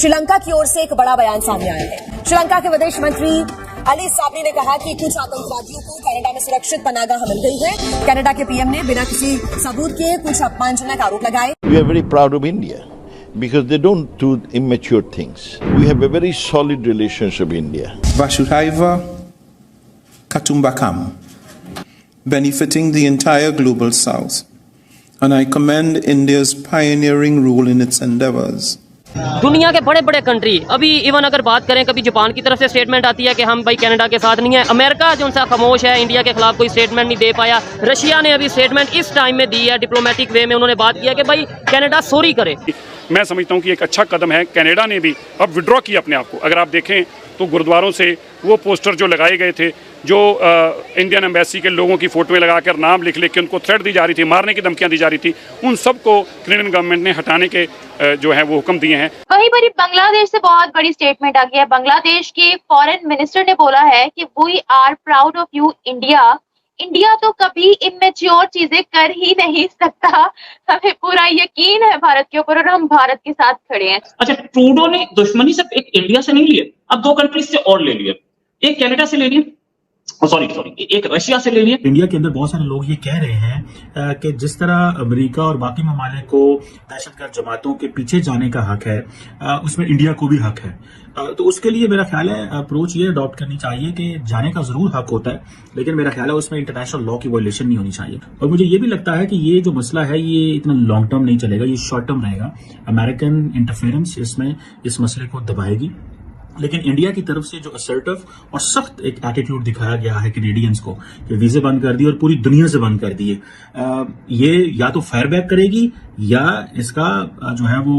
श्रीलंका की ओर से एक बड़ा बयान सामने आया है। श्रीलंका के विदेश मंत्री अली साबरी ने कहा कि कुछ आतंकवादियों को कनाडा में सुरक्षित पनाहगाह मिल गई है। कनाडा के पीएम ने बिना किसी सबूत के कुछ अपमानजनक आरोप लगाए। We are very proud of India because they don't do immature things. We have a very solid relationship with India. Vashuraiva Katumbakam, benefiting the entire global south. And I commend India's pioneering role in its endeavors. दुनिया के बड़े बड़े country, अभी even अगर बात करें, कभी Japan की तरफ से स्टेटमेंट आती है कि हम भाई कनाडा के साथ नहीं है। अमेरिका जो उनसा खामोश है, इंडिया के खिलाफ कोई स्टेटमेंट नहीं दे पाया। रशिया ने अभी स्टेटमेंट इस टाइम में दी है, डिप्लोमेटिक वे में उन्होंने बात किया कि भाई कनाडा सॉरी करे। मैं समझता हूँ कि एक अच्छा कदम है। कनाडा ने भी अब विड्रॉ किया अपने आप को। अगर आप देखें तो गुरुद्वारों से वो पोस्टर जो लगाए गए थे, जो इंडियन एम्बेसी के लोगों की फोटोएं लगाकर नाम लिख के उनको थ्रेट दी जा रही थी, मारने की धमकियां दी जा रही थी, उन सबको कैनेडियन गवर्नमेंट ने हटाने के जो है वो हुक्म दिए हैं। वहीं पर बांग्लादेश से बहुत बड़ी स्टेटमेंट आ गई है। बांग्लादेश के फॉरेन मिनिस्टर ने बोला है कि we are proud of you India. India तो कभी इमेच्योर चीजें कर ही नहीं सकता। हमें पूरा यकीन है भारत के ऊपर और हम भारत के साथ खड़े हैं। अच्छा, ट्रूडो ने दुश्मनी सिर्फ एक इंडिया से नहीं लिए, अब दो कंट्रीज से और ले लिए। एक कनाडा से ले लिए, सॉरी एक रशिया से ले लिए। इंडिया के अंदर बहुत सारे लोग ये कह रहे हैं कि जिस तरह अमेरिका और बाकी ममालिक को दहशतगर्द जमातों के पीछे जाने का हक है, उसमें इंडिया को भी हक है। तो उसके लिए मेरा ख्याल है अप्रोच ये अडॉप्ट करनी चाहिए कि जाने का जरूर हक होता है, लेकिन मेरा ख्याल है उसमें इंटरनेशनल लॉ की वायलेशन नहीं होनी चाहिए। और मुझे ये भी लगता है कि ये जो मसला है ये इतना लॉन्ग टर्म नहीं चलेगा, ये शॉर्ट टर्म रहेगा। अमेरिकन इंटरफेरेंस इसमें इस मसले को दबाएगी, लेकिन इंडिया की तरफ से जो असर्टिव और सख्त एक एटीट्यूड दिखाया गया है कैनेडियंस को कि वीजे बंद कर दिए और पूरी दुनिया से बंद कर दिए, ये या तो फायर बैक करेगी या इसका जो है वो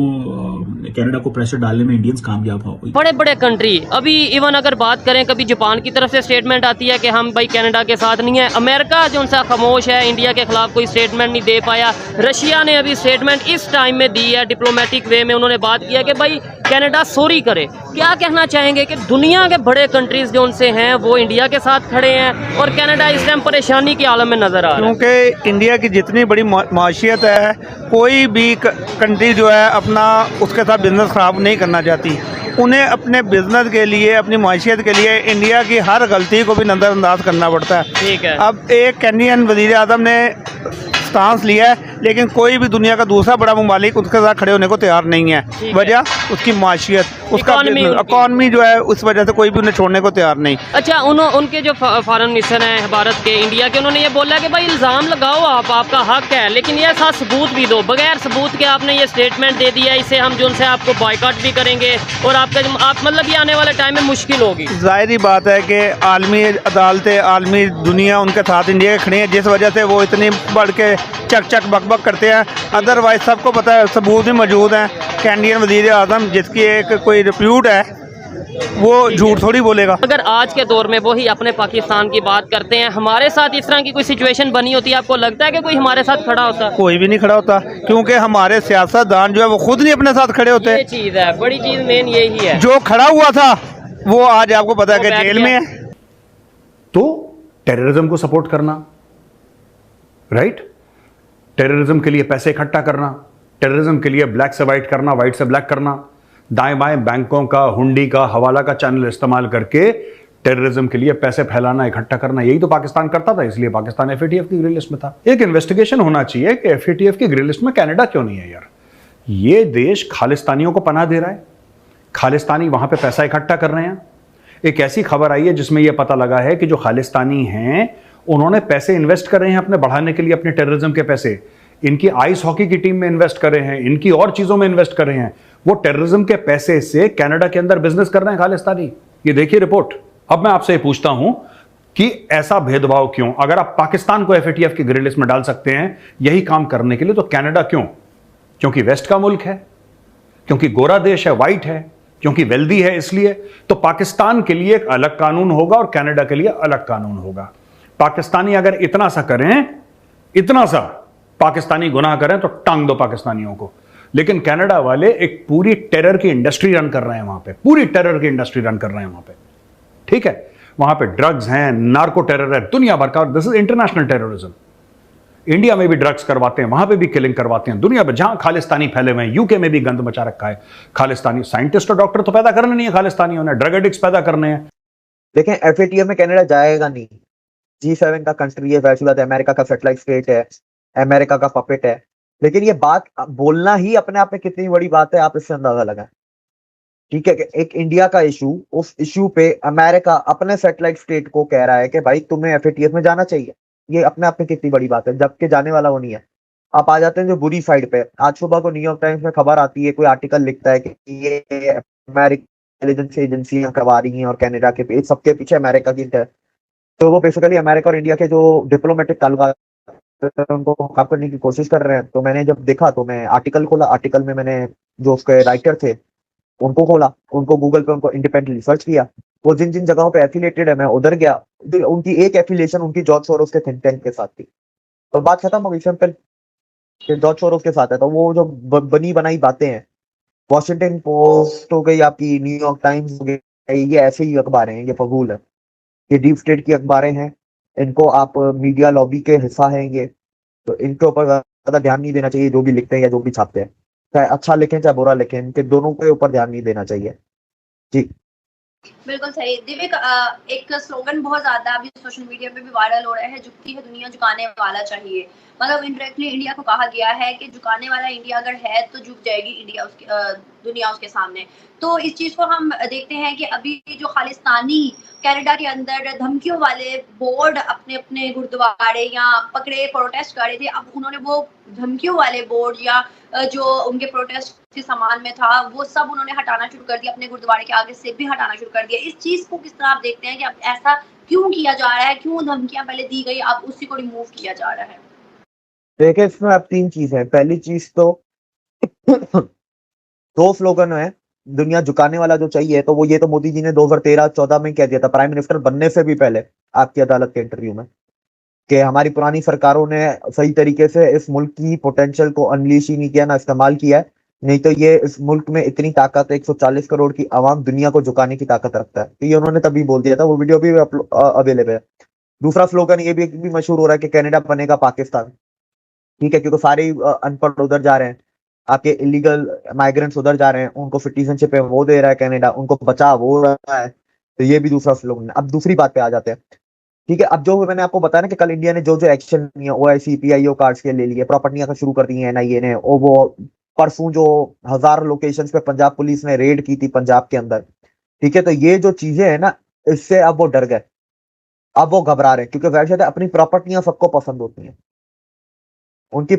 कनाडा को प्रेशर डालने में इंडियंस कामयाब हो। बड़े बड़े कंट्री, अभी इवन अगर बात करें, कभी जापान की तरफ से स्टेटमेंट आती है कि हम भाई कनाडा के साथ नहीं है। अमेरिका जो उनसा खामोश है, इंडिया के खिलाफ कोई स्टेटमेंट नहीं दे पाया। रशिया ने अभी स्टेटमेंट इस टाइम में दी है, डिप्लोमेटिक वे में उन्होंने बात किया कि भाई कनाडा सॉरी करे। क्या कहना चाहेंगे कि दुनिया के बड़े कंट्रीज जो उनसे हैं वो इंडिया के साथ खड़े हैं और कनाडा इस टाइम परेशानी के आलम में नजर आ रहा है? क्योंकि इंडिया की जितनी बड़ी माशियत है, कोई भी कंट्री जो है अपना उसके साथ बिजनेस खराब नहीं करना चाहती। उन्हें अपने बिजनेस के लिए, अपनी माशियत के लिए इंडिया की हर गलती को भी नज़रअंदाज करना पड़ता है। ठीक है। अब एक कैनेडियन वज़ीर आज़म ने स्टांस लिया है, लेकिन कोई भी दुनिया का दूसरा बड़ा ममालिक उसके साथ खड़े होने को तैयार नहीं है। वजह उसकी माशियत, उसका इकॉनमी जो है, उस वजह से कोई भी उन्हें छोड़ने को तैयार नहीं। अच्छा, उनके जो फॉरेन मिनिस्टर हैं भारत के, इंडिया के, उन्होंने ये बोला कि भाई इल्ज़ाम लगाओ आपका हक है, लेकिन ये साथ सबूत भी दो। बगैर सबूत के आपने ये स्टेटमेंट दे दिया, इससे हम जो उनसे आपको बॉयकॉट भी करेंगे और आप मतलब ये आने वाले टाइम में मुश्किल होगी। जाहिर बात है कि आलमी अदालतें, आलमी दुनिया उनके साथ इंडिया के खड़ी है, जिस वजह से वो इतनी बढ़ के चक बक करते हैं। अदरवाइज सबको पता है, सबूत भी मौजूद हैं। कैनेडियन वज़ीर आज़म जिसकी एक कोई रिप्यूट है, वो झूठ थोड़ी बोलेगा। अगर आज के दौर में वही अपने पाकिस्तान की बात करते हैं, हमारे साथ इस तरह की कोई सिचुएशन बनी होती है, आपको लगता है कि कोई हमारे साथ खड़ा होता? कोई भी नहीं खड़ा होता, क्योंकि हमारे सियासतदान जो है वो खुद नहीं अपने साथ खड़े होते। ये चीज़ है, बड़ी चीज़ मेन यही है। जो खड़ा हुआ था वो आज आपको पता है कि जेल में है। तो टेररिज्म को सपोर्ट करना, राइट, टेररिज्म के लिए पैसे इकट्ठा करना, टेररिज्म के लिए ब्लैक से वाइट करना, वाइट से ब्लैक करना, दाएं बाएं बैंकों का, हुंडी का, हवाला का चैनल इस्तेमाल करके टेररिज्म के लिए पैसे फैलाना, इकट्ठा करना, यही तो पाकिस्तान करता था। इसलिए पाकिस्तान एफएटीएफ की ग्रे लिस्ट में था। एक इन्वेस्टिगेशन होना चाहिए कि एफएटीएफ की ग्रे लिस्ट में कनाडा क्यों नहीं है यार। ये देश खालिस्तानियों को पनाह दे रहा है, खालिस्तानी वहां पे पैसा इकट्ठा कर रहे हैं। एक ऐसी खबर आई है जिसमें यह पता लगा है कि जो खालिस्तानी हैं उन्होंने पैसे इन्वेस्ट कर रहे हैं अपने बढ़ाने के लिए, अपने टेररिज्म के पैसे इनकी आइस हॉकी की टीम में इन्वेस्ट कर रहे हैं, इनकी और चीजों में इन्वेस्ट कर रहे हैं। वो टेररिज्म के पैसे से कनाडा के अंदर बिजनेस कर रहे हैं खालिस्तानी। ये देखिए रिपोर्ट। अब मैं आपसे पूछता हूं कि ऐसा भेदभाव क्यों? अगर आप पाकिस्तान को एफएटीएफ की ग्रे लिस्ट में डाल सकते हैं यही काम करने के लिए, तो कनाडा क्यों? क्योंकि वेस्ट का मुल्क है, क्योंकि गोरा देश है, वाइट है, क्योंकि वेल्दी है, इसलिए। तो पाकिस्तान के लिए एक अलग कानून होगा और कनाडा के लिए अलग कानून होगा। पाकिस्तानी अगर इतना सा करें, इतना सा पाकिस्तानी गुनाह करें तो टांग दो पाकिस्तानियों को। लेकिन कनाडा वाले एक पूरी टेरर की इंडस्ट्री रन कर रहे हैं वहां पे, पूरी टेरर की इंडस्ट्री रन कर रहे हैं वहां पे। ठीक है, वहां पे ड्रग्स हैं, नार्को टेरर है, दुनिया भर का, this is international terrorism. India में भी ड्रग्स करवाते हैं, वहां पे भी किलिंग करवाते हैं, दुनिया में जहां खालिस्तानी फैले हुए हैं, यूके में भी गंद मचा रखा है। खालिस्तानी साइंटिस्ट और डॉक्टर तो पैदा करने नहीं है खालिस्तानियों ने, ड्रग एडिक्ट्स पैदा करने हैं। देखें FATF में कनाडा जाएगा नहीं, G7 का कंट्री है, वैसी बात है, अमेरिका का सैटेलाइट स्टेट है, अमेरिका का पपेट है, लेकिन ये बात बोलना ही अपने आप में कितनी बड़ी बात है, आप इससे अंदाजा लगाएं। ठीक है, एक इंडिया का इशू, उस इशू पे अमेरिका अपने सैटेलाइट स्टेट को कह रहा है कि भाई तुम्हें FATF में जाना चाहिए, ये अपने आप में कितनी बड़ी बात है, जबकि जाने वाला वो नहीं है। आप आ जाते हैं जो बुरी साइड पे। आज सुबह को न्यूयॉर्क टाइम्स में खबर आती है, कोई आर्टिकल लिखता है कि ये अमेरिकी इंटेलिजेंस एजेंसियां करवा रही हैं और कनाडा के सबके पीछे अमेरिका की है। तो वो बेसिकली अमेरिका और इंडिया के जो डिप्लोमेटिक ताल्लुकात उनको खराब करने की कोशिश कर रहे हैं। तो मैंने जब देखा तो मैं आर्टिकल खोला, आर्टिकल में मैंने जो उसके राइटर थे उनको खोला, उनको गूगल पे उनको इंडिपेंडेंटली सर्च किया, वो जिन जिन जगहों पे एफिलेटेड है मैं उधर गया, उनकी एक एफिलिएशन उनकी जॉर्ज सोरोस के थिंक टैंक के साथ थी। तो बात खत्म हो गई सिंपल कि जॉर्ज सोरोस के साथ है। तो वो जो बनी बनाई बातें हैं, वॉशिंगटन पोस्ट हो गई आपकी, न्यूयॉर्क टाइम्स हो गई, ये ऐसे ही अखबार हैं, ये फजूल है, ये डीप स्टेट की अखबारें हैं, इनको आप मीडिया लॉबी के हिस्सा हैं ये, तो इनके ऊपर ज्यादा ध्यान नहीं देना चाहिए, जो भी लिखते हैं या जो भी छापते हैं, चाहे अच्छा लिखें चाहे बुरा लिखें, इनके दोनों के ऊपर ध्यान नहीं देना चाहिए जी। बिल्कुल सही दिव्य। एक स्लोगन बहुत ज्यादा अभी सोशल मीडिया पे भी वायरल हो रहा है, झुकती है दुनिया झुकाने वाला चाहिए। मतलब इनडायरेक्टली इंडिया को कहा गया है कि झुकाने वाला इंडिया अगर है तो झुक जाएगी इंडिया उसके दुनिया उसके सामने। तो इस चीज को हम देखते हैं कि अभी जो खालिस्तानी कनाडा के अंदर धमकियों वाले बोर्ड अपने अपने गुरुद्वारे या पकड़े प्रोटेस्ट कर रहे थे, अब उन्होंने वो धमकियों वाले बोर्ड या जो उनके प्रोटेस्ट के सामान में था वो सब उन्होंने हटाना शुरू कर दिया, अपने गुरुद्वारे के आगे से भी हटाना शुरू कर दिया। इस चीज को किस तरह आप देखते हैं कि अब ऐसा क्यों किया जा रहा है, क्यों धमकियां पहले दी गई अब उसी को रिमूव किया जा रहा है? देखिए इसमें अब तीन चीज है। पहली चीज तो दो स्लोगन है, दुनिया झुकाने वाला जो चाहिए, तो वो ये तो मोदी जी ने 2013-14 में कह दिया था, प्राइम मिनिस्टर बनने से भी पहले आपकी अदालत के इंटरव्यू में, कि हमारी पुरानी सरकारों ने सही तरीके से इस मुल्क की पोटेंशियल को अनलीश ही नहीं किया, ना इस्तेमाल किया है, नहीं तो ये इस मुल्क में इतनी ताकत है, 140 करोड़ की आवाम दुनिया को झुकाने की ताकत रखता है। तो ये उन्होंने तभी बोल दिया था, वो वीडियो भी अवेलेबल है। दूसरा स्लोगन ये भी मशहूर हो रहा है कि कनाडा बनेगा पाकिस्तान, ठीक है, क्योंकि सारे अनपढ़ उधर जा रहे हैं, आपके इलीगल माइग्रेंट्स उधर जा रहे हैं, उनको सिटीजनशिप है वो दे रहा है कनाडा, उनको बचा वो रहा है, तो ये भी दूसरा स्लोगन है। अब दूसरी बात पे आ जाते हैं, ठीक है। अब जो मैंने आपको बताया ना कि कल इंडिया ने जो जो एक्शन लिया, OIC PIO कार्ड्स के ले लिए, प्रॉपर्टियां का शुरू कर दी है NIA ने, और वो परसों जो 1000 लोकेशंस पे पंजाब पुलिस ने रेड की थी पंजाब के अंदर, ठीक है, तो ये जो चीजें है ना, इससे अब वो डर गए, अब वो घबरा रहे हैं, क्योंकि वैसे अपनी प्रॉपर्टियां सबको पसंद होती हैं, उनकी